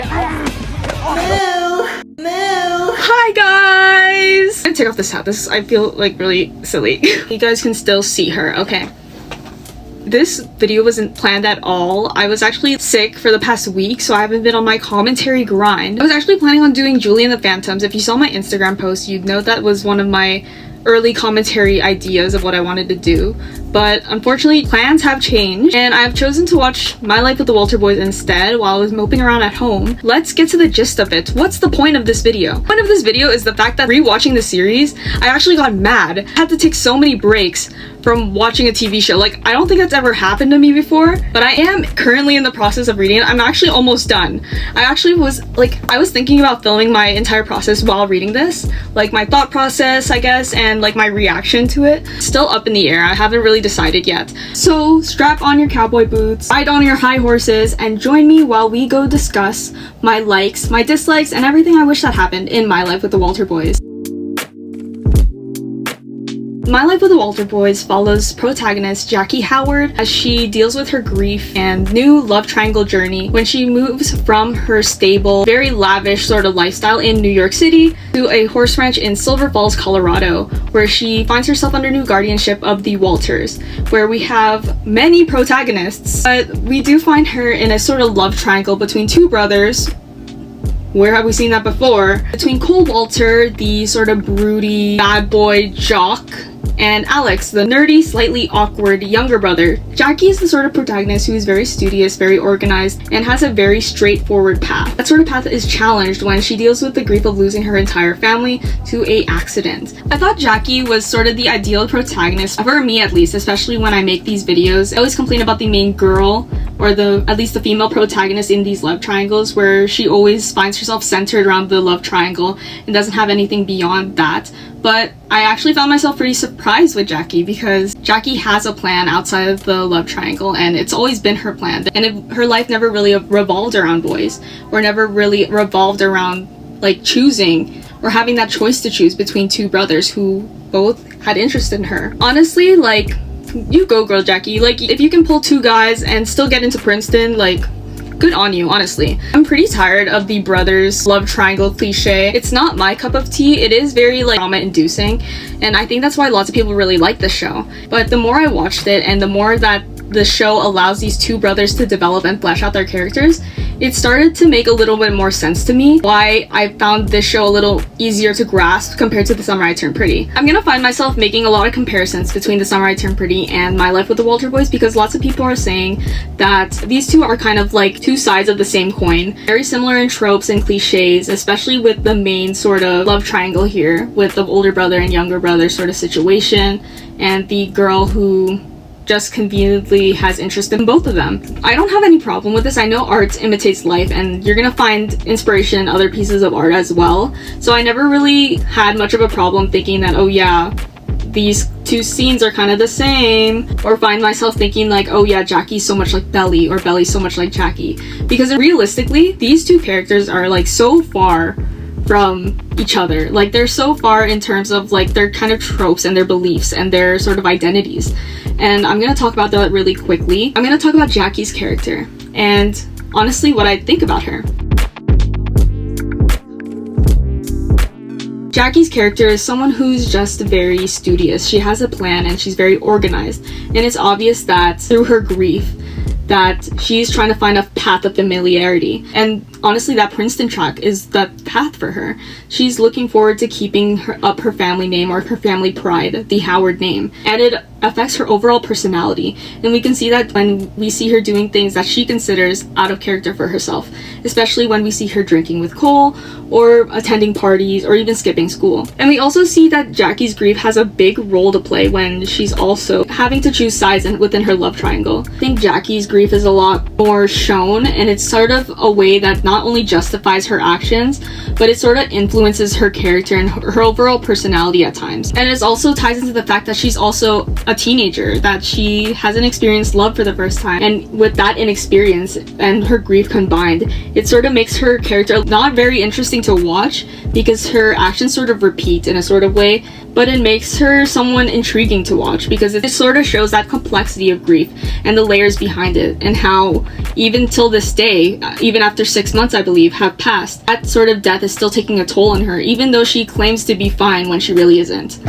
Hi guys! I'm gonna take off this hat. I feel like really silly. You guys can still see her, okay. This video wasn't planned at all. I was actually sick for the past week, so I haven't been on my commentary grind. I was actually planning on doing Julie and the Phantoms. If you saw my Instagram post, you'd know that was one of my early commentary ideas of what I wanted to do. But unfortunately, plans have changed, and I've chosen to watch My Life with the Walter Boys instead while I was moping around at home. Let's get to the gist of it. What's the point of this video? The point of this video is the fact that rewatching the series, I actually got mad. I had to take so many breaks from watching a TV show. Like, I don't think that's ever happened to me before, but I am currently in the process of reading it. I'm actually almost done. I was thinking about filming my entire process while reading this, like my thought process, I guess, and like my reaction to it. Still up in the air. I haven't really decided yet. So strap on your cowboy boots, ride on your high horses, and join me while we go discuss my likes, my dislikes, and everything I wish that happened in My Life with the Walter Boys. My Life with the Walter Boys follows protagonist Jackie Howard as she deals with her grief and new love triangle journey when she moves from her stable, very lavish sort of lifestyle in New York City to a horse ranch in Silver Falls, Colorado, where she finds herself under new guardianship of the Walters, where we have many protagonists, but we do find her in a sort of love triangle between two brothers. Where have we seen that before? Between Cole Walter, the sort of broody bad boy jock, and Alex, the nerdy, slightly awkward younger brother. Jackie is the sort of protagonist who is very studious, very organized, and has a very straightforward path. That sort of path is challenged when she deals with the grief of losing her entire family to an accident. I thought Jackie was sort of the ideal protagonist, for me at least, especially when I make these videos. I always complain about the main girl, or at least the female protagonist in these love triangles, where she always finds herself centered around the love triangle and doesn't have anything beyond that. But I actually found myself pretty surprised with Jackie, because Jackie has a plan outside of the love triangle, and it's always been her plan. And her life never really revolved around boys, or never really revolved around like choosing or having that choice to choose between two brothers who both had interest in her. Honestly, like, you go girl, Jackie. Like, if you can pull two guys and still get into Princeton, like, good on you, honestly. I'm pretty tired of the brothers love triangle cliche. It's not my cup of tea. It is very like trauma inducing, and I think that's why lots of people really like this show. But the more I watched it, and the more that the show allows these two brothers to develop and flesh out their characters, it started to make a little bit more sense to me why I found this show a little easier to grasp compared to The Summer I Turned Pretty. I'm gonna find myself making a lot of comparisons between The Summer I Turned Pretty and My Life with the Walter Boys, because lots of people are saying that these two are kind of like two sides of the same coin. Very similar in tropes and cliches, especially with the main sort of love triangle here, with the older brother and younger brother sort of situation, and the girl who just conveniently has interest in both of them. I don't have any problem with this. I know art imitates life, and you're gonna find inspiration in other pieces of art as well. So I never really had much of a problem thinking that, oh yeah, these two scenes are kind of the same, or find myself thinking like, oh yeah, Jackie's so much like Belly, or Belly's so much like Jackie. Because realistically, these two characters are like so far from each other. Like, they're so far in terms of like their kind of tropes and their beliefs and their sort of identities. And I'm gonna talk about that really quickly. I'm gonna talk about Jackie's character and honestly what I think about her. Jackie's character is someone who's just very studious. She has a plan and she's very organized. And it's obvious that through her grief that she's trying to find a path of familiarity. And honestly, that Princeton track is the path for her. She's looking forward to keeping her family name, or her family pride, the Howard name. And it affects her overall personality. And we can see that when we see her doing things that she considers out of character for herself, especially when we see her drinking with Cole, or attending parties, or even skipping school. And we also see that Jackie's grief has a big role to play when she's also having to choose sides within her love triangle. I think Jackie's grief is a lot more shown, and it's sort of a way that not only justifies her actions, but it sort of influences her character and her overall personality at times. And it also ties into the fact that she's also a teenager, that she hasn't experienced love for the first time. And with that inexperience and her grief combined, it sort of makes her character not very interesting to watch because her actions sort of repeat in a sort of way, but it makes her someone intriguing to watch because it sort of shows that complexity of grief and the layers behind it, and how even till this day, even after 6 months I believe have passed, that sort of death is still taking a toll on her, even though she claims to be fine when she really isn't.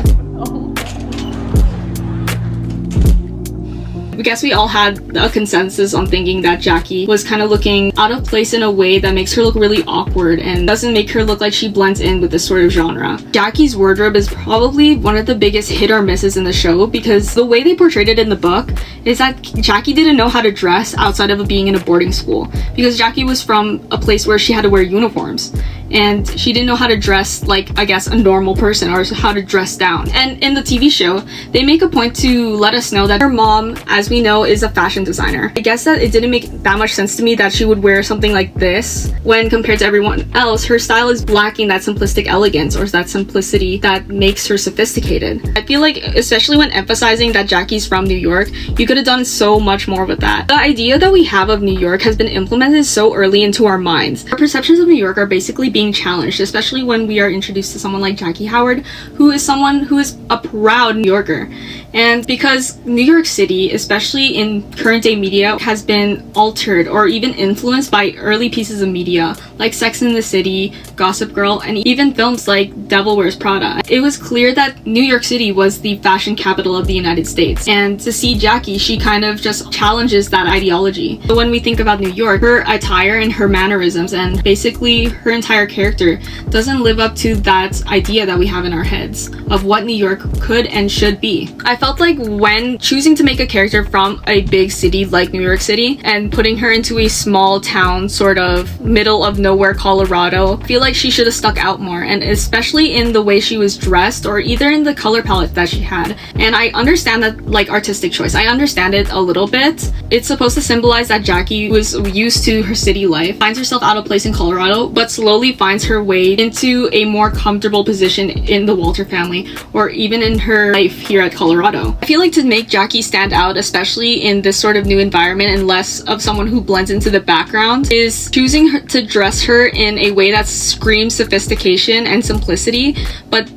I guess we all had a consensus on thinking that Jackie was kind of looking out of place in a way that makes her look really awkward and doesn't make her look like she blends in with this sort of genre. Jackie's wardrobe is probably one of the biggest hit or misses in the show, because the way they portrayed it in the book is that Jackie didn't know how to dress outside of being in a boarding school, because Jackie was from a place where she had to wear uniforms. And she didn't know how to dress like, I guess, a normal person, or how to dress down. And in the TV show, they make a point to let us know that her mom, as we know, is a fashion designer. I guess that it didn't make that much sense to me that she would wear something like this when compared to everyone else. Her style is lacking that simplistic elegance or that simplicity that makes her sophisticated. I feel like, especially when emphasizing that Jackie's from New York, you could have done so much more with that. The idea that we have of New York has been implemented so early into our minds. Our perceptions of New York are basically being challenged, especially when we are introduced to someone like Jackie Howard, who is someone who is a proud New Yorker. And because New York City, especially in current day media, has been altered or even influenced by early pieces of media like Sex and the City, Gossip Girl, and even films like Devil Wears Prada, it was clear that New York City was the fashion capital of the United States. And to see Jackie, she kind of just challenges that ideology. So when we think about New York, her attire and her mannerisms and basically her entire character doesn't live up to that idea that we have in our heads of what New York could and should be. I felt like when choosing to make a character from a big city like New York City and putting her into a small town, sort of middle of nowhere Colorado, I feel like she should have stuck out more, and especially in the way she was dressed or either in the color palette that she had. And I understand that, like, artistic choice. I understand it a little bit. It's supposed to symbolize that Jackie was used to her city life, finds herself out of place in Colorado, but slowly finds her way into a more comfortable position in the Walter family or even in her life here at Colorado. I feel like to make Jackie stand out, especially in this sort of new environment and less of someone who blends into the background, is choosing her to dress her in a way that screams sophistication and simplicity, but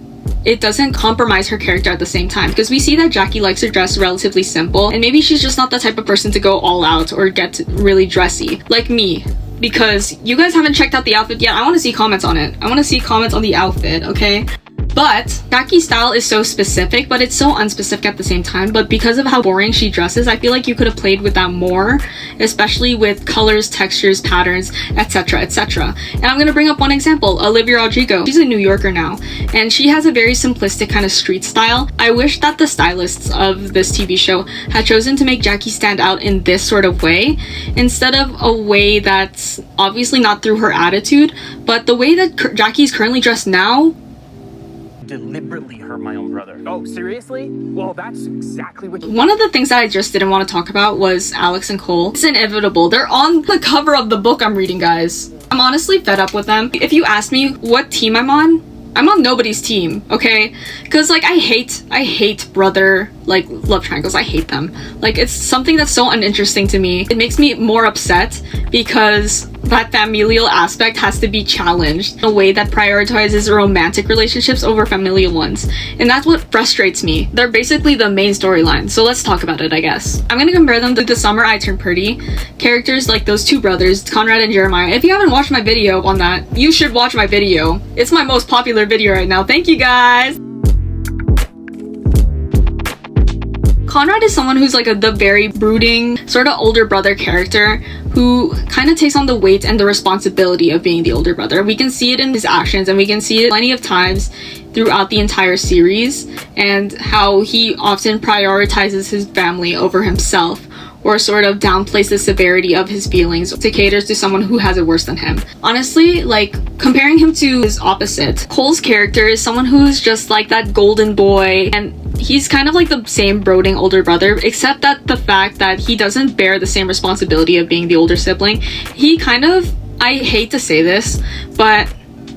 it doesn't compromise her character at the same time, because we see that Jackie likes to dress relatively simple, and maybe she's just not the type of person to go all out or get really dressy like me. Because you guys haven't checked out the outfit yet. I want to see comments on it. I want to see comments on the outfit, okay? But Jackie's style is so specific, but it's so unspecific at the same time. But because of how boring she dresses, I feel like you could have played with that more, especially with colors, textures, patterns, etc, etc. And I'm gonna bring up one example, Olivia Rodrigo. She's a New Yorker now, and she has a very simplistic kind of street style. I wish that the stylists of this TV show had chosen to make Jackie stand out in this sort of way, instead of a way that's obviously not through her attitude, but the way that Jackie's currently dressed now. Deliberately hurt my own brother. Oh, seriously? Well, that's exactly what... One of the things that I just didn't want to talk about was Alex and Cole. It's inevitable. They're on the cover of the book I'm reading, guys. I'm honestly fed up with them. If you ask me what team I'm on nobody's team, okay? Because, like, I hate brother, like, love triangles. I hate them. Like, it's something that's so uninteresting to me. It makes me more upset because that familial aspect has to be challenged in a way that prioritizes romantic relationships over familial ones. And that's what frustrates me. They're basically the main storyline, so let's talk about it, I guess. I'm gonna compare them to The Summer I Turned Pretty. Characters like those two brothers, Conrad and Jeremiah. If you haven't watched my video on that, you should watch my video. It's my most popular video right now. Thank you, guys! Conrad is someone who's like the very brooding, sort of older brother character who kind of takes on the weight and the responsibility of being the older brother. We can see it in his actions, and we can see it plenty of times throughout the entire series, and how he often prioritizes his family over himself, or sort of downplays the severity of his feelings to cater to someone who has it worse than him. Honestly, like, comparing him to his opposite, Cole's character is someone who's just like that golden boy, and he's kind of like the same brooding older brother, except that the fact that he doesn't bear the same responsibility of being the older sibling. He kind of, I hate to say this, but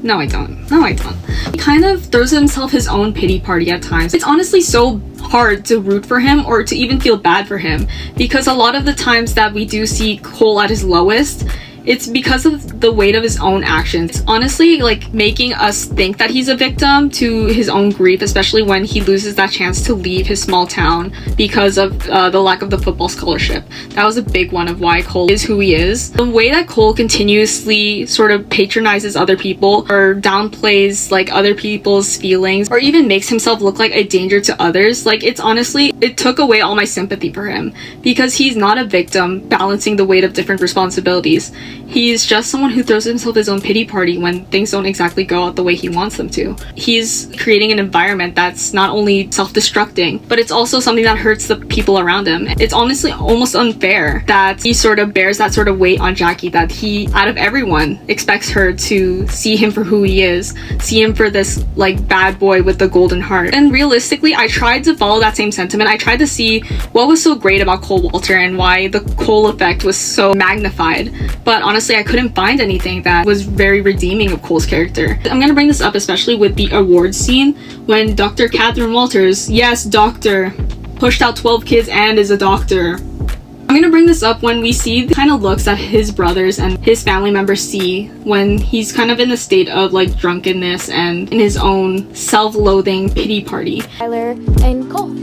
No, I don't. No, I don't. He kind of throws himself his own pity party at times. It's honestly so hard to root for him or to even feel bad for him, because a lot of the times that we do see Cole at his lowest, it's because of the weight of his own actions. It's honestly like making us think that he's a victim to his own grief, especially when he loses that chance to leave his small town because of the lack of the football scholarship. That was a big one of why Cole is who he is. The way that Cole continuously sort of patronizes other people or downplays like other people's feelings or even makes himself look like a danger to others, like it's honestly, it took away all my sympathy for him, because he's not a victim balancing the weight of different responsibilities. He's just someone who throws himself his own pity party when things don't exactly go out the way he wants them to. He's creating an environment that's not only self-destructing, but it's also something that hurts the people around him. It's honestly almost unfair that he sort of bears that sort of weight on Jackie, that he, out of everyone, expects her to see him for who he is, see him for this like bad boy with the golden heart. And realistically, I tried to follow that same sentiment. I tried to see what was so great about Cole Walter and why the Cole effect was so magnified, but honestly, I couldn't find anything that was very redeeming of Cole's character. I'm gonna bring this up especially with the awards scene when Dr. Catherine Walters, yes, doctor, pushed out 12 kids and is a doctor. I'm gonna bring this up when we see the kind of looks that his brothers and his family members see when he's kind of in the state of like drunkenness and in his own self-loathing pity party. Skylar and Cole.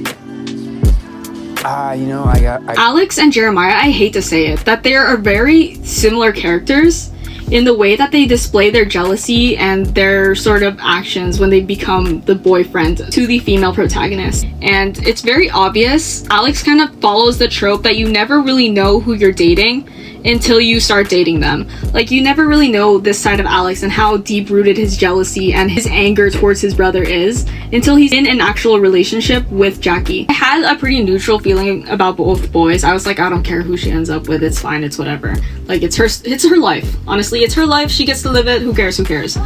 Alex and Jeremiah, I hate to say it, that they are very similar characters in the way that they display their jealousy and their sort of actions when they become the boyfriend to the female protagonist. And it's very obvious. Alex kind of follows the trope that you never really know who you're dating until you start dating them. Like, you never really know this side of Alex and how deep-rooted his jealousy and his anger towards his brother is until he's in an actual relationship with Jackie. I had a pretty neutral feeling about both boys. I was like, I don't care who she ends up with, it's fine, it's whatever. Like, it's her life. Honestly, it's her life, she gets to live it, who cares, who cares?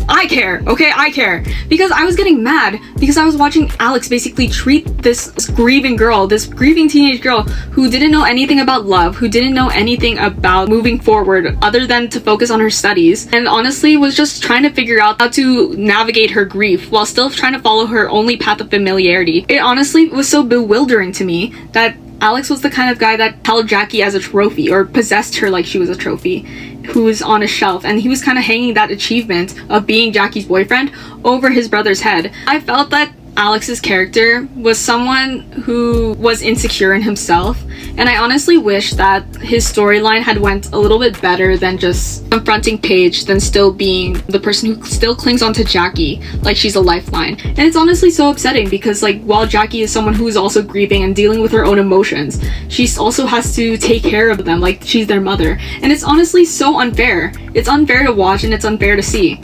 I care, okay? I care. Because I was getting mad because I was watching Alex basically treat this grieving girl, this grieving teenage girl who didn't know anything about love, who didn't know anything about moving forward other than to focus on her studies, and honestly was just trying to figure out how to navigate her grief while still trying to follow her only path of familiarity. It honestly was so bewildering to me that Alex was the kind of guy that held Jackie as a trophy or possessed her like she was a trophy, who was on a shelf, and he was kind of hanging that achievement of being Jackie's boyfriend over his brother's head. I felt that Alex's character was someone who was insecure in himself, and I honestly wish that his storyline had went a little bit better than just confronting Paige, than still being the person who still clings onto Jackie like she's a lifeline. And it's honestly so upsetting because, like, while Jackie is someone who is also grieving and dealing with her own emotions, she also has to take care of them like she's their mother. And it's honestly so unfair. It's unfair to watch and it's unfair to see.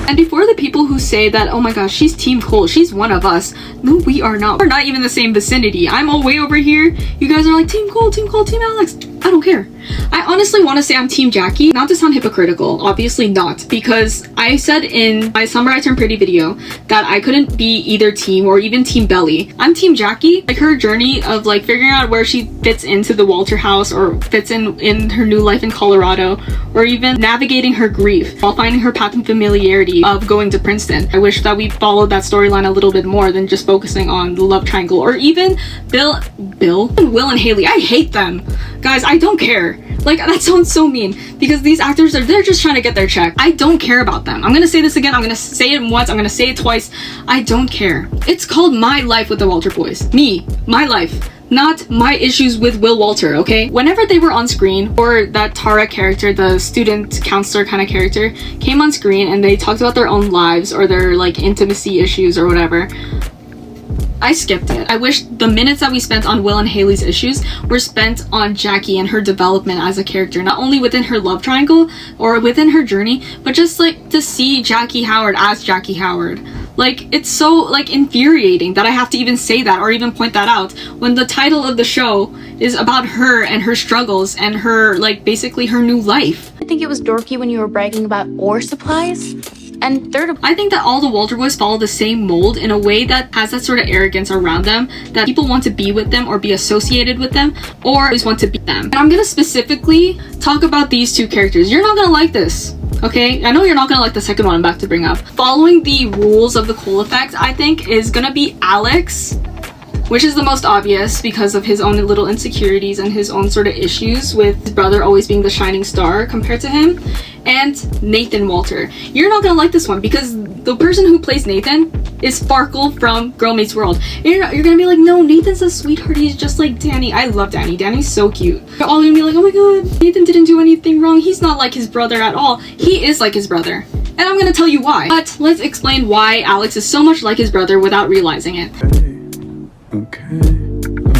And before the people who say that, oh my gosh, she's Team Cole, she's one of us. No, we are not. We're not even the same vicinity. I'm all way over here. You guys are like, Team Cole, Team Cole, Team Alex. I don't care. I honestly want to say I'm Team Jackie. Not to sound hypocritical, obviously not, because I said in my Summer I Turned Pretty video that I couldn't be either team or even Team Belly. I'm Team Jackie. Like, her journey of like figuring out where she fits into the Walter house or fits in her new life in Colorado, or even navigating her grief while finding her path and familiarity of going to Princeton. I wish that we followed that storyline a little bit more than just focusing on the love triangle, or even Will and Haley. I hate them. Guys, I don't care. Like, that sounds so mean because these actors they're just trying to get their check. I don't care about them. I'm gonna say this again. I'm gonna say it once. I'm gonna say it twice. I don't care. It's called My Life with the Walter Boys. Me. My life. Not my issues with Will Walter, okay? Whenever they were on screen, or that Tara character, the student counselor kind of character, came on screen and they talked about their own lives or their like intimacy issues or whatever, I skipped it. I wish the minutes that we spent on Will and Haley's issues were spent on Jackie and her development as a character, not only within her love triangle or within her journey, but just like to see Jackie Howard as Jackie Howard. Like, it's so like infuriating that I have to even say that or even point that out when the title of the show is about her and her struggles and her, like, basically her new life. I think it was dorky when you were bragging about ore supplies. And third, I think that all the Walter boys follow the same mold in a way that has that sort of arrogance around them, that people want to be with them or be associated with them, or always want to be them. And I'm gonna specifically talk about these two characters. You're not gonna like this, okay? I know you're not gonna like the second one I'm about to bring up. Following the rules of the Cole effect, I think, is gonna be Alex, which is the most obvious because of his own little insecurities and his own sort of issues with his brother always being the shining star compared to him, and Nathan Walter. You're not gonna like this one because the person who plays Nathan is Sparkle from Girl Meets World. You're gonna be like, no, Nathan's a sweetheart, he's just like Danny. I love Danny. Danny's so cute. You're all gonna be like, oh my god, Nathan didn't do anything wrong. He's not like his brother at all. He is like his brother. And I'm gonna tell you why. But let's explain why Alex is so much like his brother without realizing it. Okay. Oh,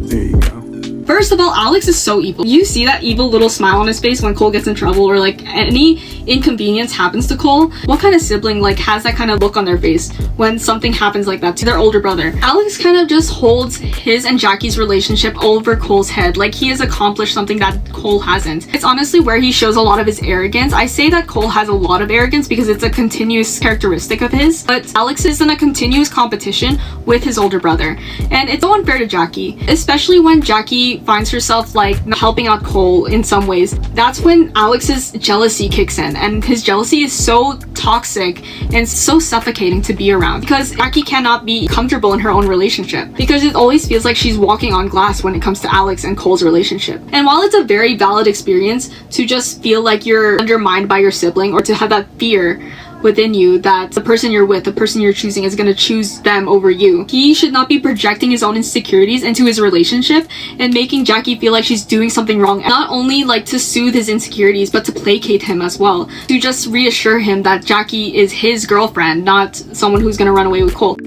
there you go. First of all, Alex is so evil. You see that evil little smile on his face when Cole gets in trouble or like any inconvenience happens to Cole. What kind of sibling like has that kind of look on their face when something happens like that to their older brother? Alex kind of just holds his and Jackie's relationship over Cole's head, like he has accomplished something that Cole hasn't. It's honestly where he shows a lot of his arrogance. I say that Cole has a lot of arrogance because it's a continuous characteristic of his, but Alex is in a continuous competition with his older brother, and it's so unfair to Jackie, especially when Jackie finds herself like helping out Cole in some ways. That's when Alex's jealousy kicks in, and his jealousy is so toxic and so suffocating to be around because Jackie cannot be comfortable in her own relationship because it always feels like she's walking on glass when it comes to Alex and Cole's relationship. And while it's a very valid experience to just feel like you're undermined by your sibling or to have that fear within you that the person you're with, the person you're choosing, is going to choose them over you, he should not be projecting his own insecurities into his relationship and making Jackie feel like she's doing something wrong, not only like to soothe his insecurities but to placate him as well, to just reassure him that Jackie is his girlfriend, not someone who's going to run away with Cole.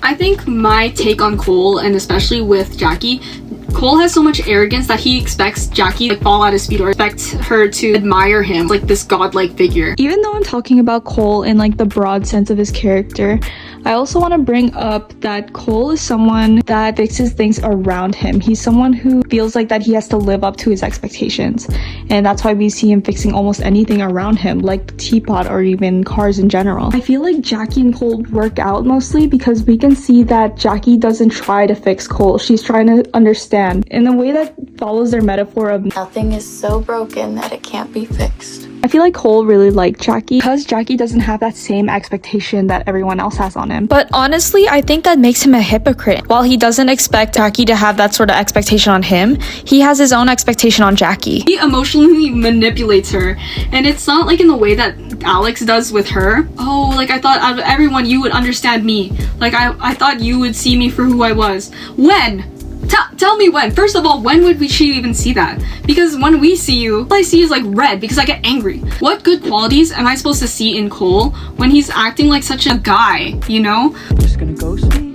I think my take on Cole, and especially with Jackie, Cole has so much arrogance that he expects Jackie to fall at his feet or expects her to admire him like this godlike figure. Even though I'm talking about Cole in like the broad sense of his character, I also want to bring up that Cole is someone that fixes things around him. He's someone who feels like that he has to live up to his expectations, and that's why we see him fixing almost anything around him, like the teapot or even cars in general. I feel like Jackie and Cole work out mostly because we can see that Jackie doesn't try to fix Cole. She's trying to understand in a way that follows their metaphor of nothing is so broken that it can't be fixed. I feel like Cole really liked Jackie because Jackie doesn't have that same expectation that everyone else has on him. But honestly, I think that makes him a hypocrite. While he doesn't expect Jackie to have that sort of expectation on him, he has his own expectation on Jackie. He emotionally manipulates her, and it's not like in the way that Alex does with her. Oh, like I thought out of everyone you would understand me. Like I thought you would see me for who I was. When? Tell me when. First of all, when would she even see that? Because when we see you, all I see is like red because I get angry. What good qualities am I supposed to see in Cole when he's acting like such a guy, you know? Just gonna ghost me?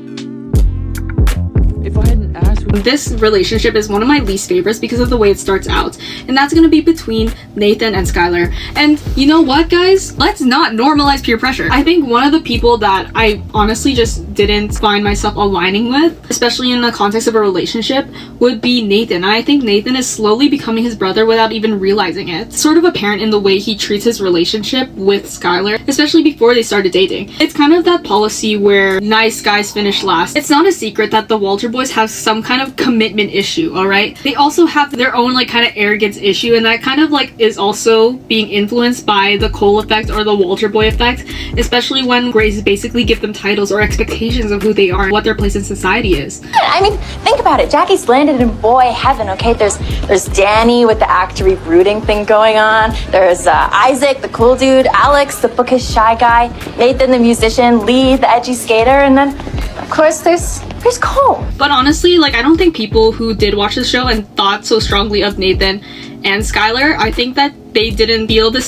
If I hadn't asked... This relationship is one of my least favorites because of the way it starts out, and that's gonna be between Nathan and Skylar. And you know what, guys? Let's not normalize peer pressure. I think one of the people that I honestly just didn't find myself aligning with, especially in the context of a relationship, would be Nathan. And I think Nathan is slowly becoming his brother without even realizing it. It's sort of apparent in the way he treats his relationship with Skylar, especially before they started dating. It's kind of that policy where nice guys finish last. It's not a secret that the Walter boys have some kind of commitment issue, alright? They also have their own like kind of arrogance issue, and that kind of like is also being influenced by the Cole effect or the Walter boy effect, especially when Grace basically give them titles or expectations of who they are and what their place in society is. I mean, think about it. Jackie's landed in boy heaven, okay? There's Danny with the actory brooding thing going on. There's Isaac, the cool dude, Alex, the bookish shy guy, Nathan, the musician, Lee, the edgy skater, and then, of course, there's Cole. But honestly, like, I don't think people who did watch the show and thought so strongly of Nathan and Skylar, I think that they didn't feel this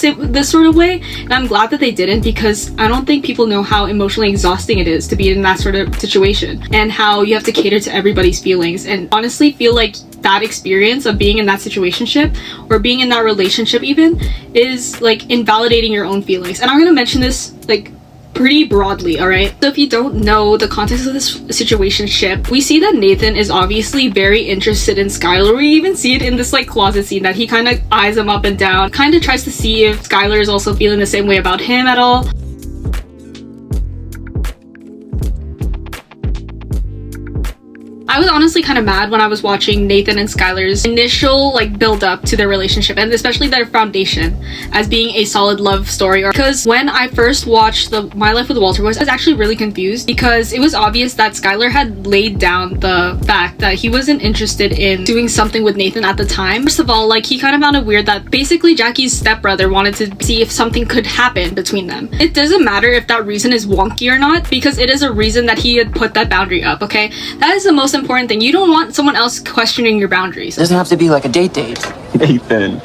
sort of way, and I'm glad that they didn't, because I don't think people know how emotionally exhausting it is to be in that sort of situation and how you have to cater to everybody's feelings. And honestly feel like that experience of being in that situationship or being in that relationship even is like invalidating your own feelings. And I'm gonna mention this like pretty broadly, alright? So if you don't know the context of this situationship, we see that Nathan is obviously very interested in Skylar. We even see it in this like closet scene that he kind of eyes him up and down, kind of tries to see if Skylar is also feeling the same way about him at all. I was honestly kind of mad when I was watching Nathan and Skylar's initial like build up to their relationship, and especially their foundation as being a solid love story. Because when I first watched the My Life with the Walter Boys, I was actually really confused because it was obvious that Skylar had laid down the fact that he wasn't interested in doing something with Nathan at the time. First of all, like he kind of found it weird that basically Jackie's stepbrother wanted to see if something could happen between them. It doesn't matter if that reason is wonky or not, because it is a reason that he had put that boundary up, okay? That is the most important thing. You don't want someone else questioning your boundaries. It doesn't have to be like a date. Nathan,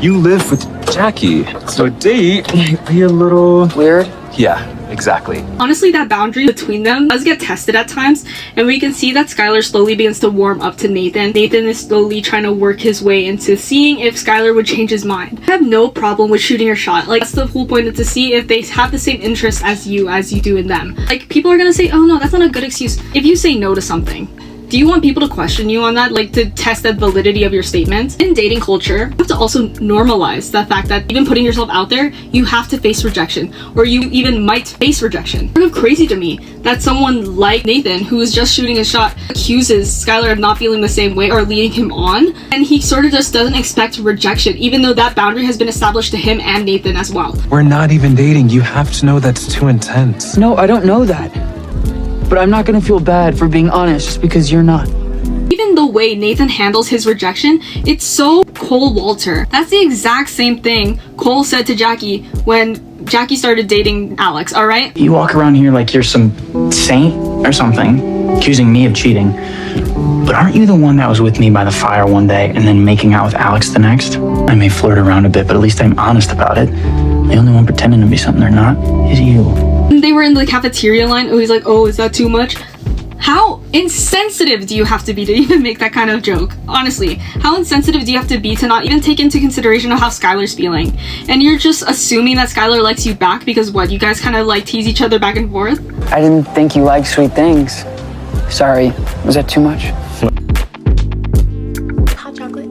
you live with Jackie, so a date might be a little Weird? Yeah, exactly. Honestly, that boundary between them does get tested at times, and we can see that Skylar slowly begins to warm up to Nathan. Nathan is slowly trying to work his way into seeing if Skylar would change his mind. I have no problem with shooting your shot. Like, that's the whole point, to see if they have the same interests as you do in them. Like, people are gonna say, oh no, that's not a good excuse. If you say no to something, do you want people to question you on that, like to test the validity of your statements? In dating culture, you have to also normalize the fact that even putting yourself out there, you have to face rejection, or you even might face rejection. It's kind of crazy to me that someone like Nathan, who is just shooting his shot, accuses Skylar of not feeling the same way or leading him on, and he sort of just doesn't expect rejection, even though that boundary has been established to him and Nathan as well. We're not even dating. You have to know that's too intense. No, I don't know that. But I'm not gonna feel bad for being honest just because you're not. Even the way Nathan handles his rejection, it's so Cole Walter. That's the exact same thing Cole said to Jackie when Jackie started dating Alex, alright? You walk around here like you're some saint or something, accusing me of cheating. But aren't you the one that was with me by the fire one day and then making out with Alex the next? I may flirt around a bit, but at least I'm honest about it. The only one pretending to be something they're not is you. They were in the cafeteria line. Oh, he's like, oh, is that too much? How insensitive do you have to be to even make that kind of joke? Honestly, how insensitive do you have to be to not even take into consideration of how Skylar's feeling? And you're just assuming that Skylar likes you back because what, you guys kind of like tease each other back and forth? I didn't think you liked sweet things. Sorry, was that too much? Hot chocolate.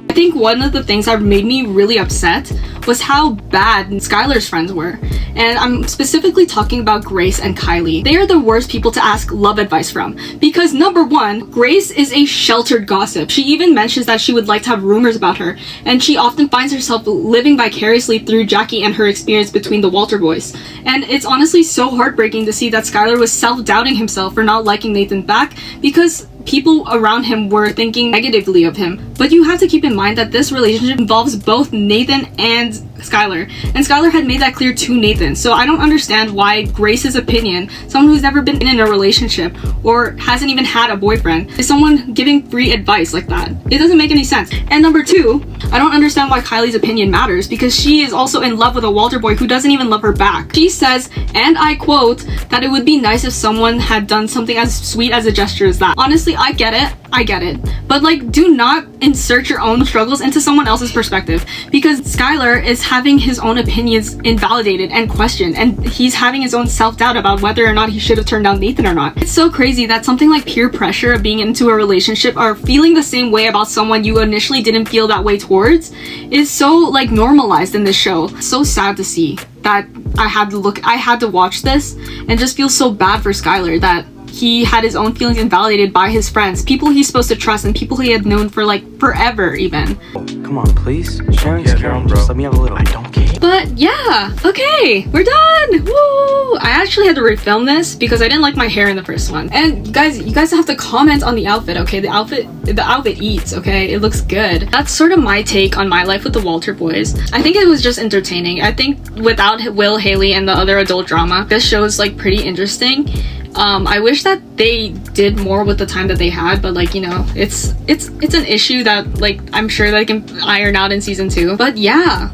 I think one of the things that made me really upset was how bad Skylar's friends were. And I'm specifically talking about Grace and Kylie. They are the worst people to ask love advice from. Because number one, Grace is a sheltered gossip. She even mentions that she would like to have rumors about her. And she often finds herself living vicariously through Jackie and her experience between the Walter boys. And it's honestly so heartbreaking to see that Skylar was self-doubting himself for not liking Nathan back because people around him were thinking negatively of him. But you have to keep in mind that this relationship involves both Nathan and Skylar. And Skylar had made that clear to Nathan. So I don't understand why Grace's opinion, someone who's never been in a relationship or hasn't even had a boyfriend, is someone giving free advice like that. It doesn't make any sense. And number two, I don't understand why Kylie's opinion matters because she is also in love with a Walter boy who doesn't even love her back. She says, and I quote, that it would be nice if someone had done something as sweet as a gesture as that. Honestly, I get it. But like, do not insert your own struggles into someone else's perspective because Skylar is having his own opinions invalidated and questioned, and he's having his own self-doubt about whether or not he should have turned down Nathan or not. It's so crazy that something like peer pressure of being into a relationship or feeling the same way about someone you initially didn't feel that way towards is so like normalized in this show. So sad to see that I had to watch this and just feel so bad for Skylar that he had his own feelings invalidated by his friends, people he's supposed to trust and people he had known for like forever even. Come on, please. Sharing's caring. Just let me have a little. I don't care. But yeah, okay, we're done. Woo! I actually had to refilm this because I didn't like my hair in the first one. And you guys have to comment on the outfit, okay? The outfit eats, okay? It looks good. That's sort of my take on My Life with the Walter Boys. I think it was just entertaining. I think without Will, Haley, and the other adult drama, this show is like pretty interesting. I wish that they did more with the time that they had, but like, you know, it's an issue that like I'm sure they can iron out in season 2. But yeah.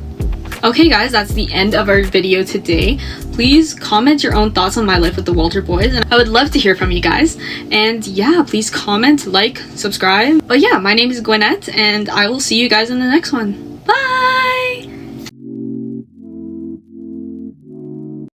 Okay guys, that's the end of our video today. Please comment your own thoughts on My Life with the Walter Boys, and I would love to hear from you guys. And yeah, please comment, like, subscribe. But yeah, my name is Gwynette, and I will see you guys in the next one.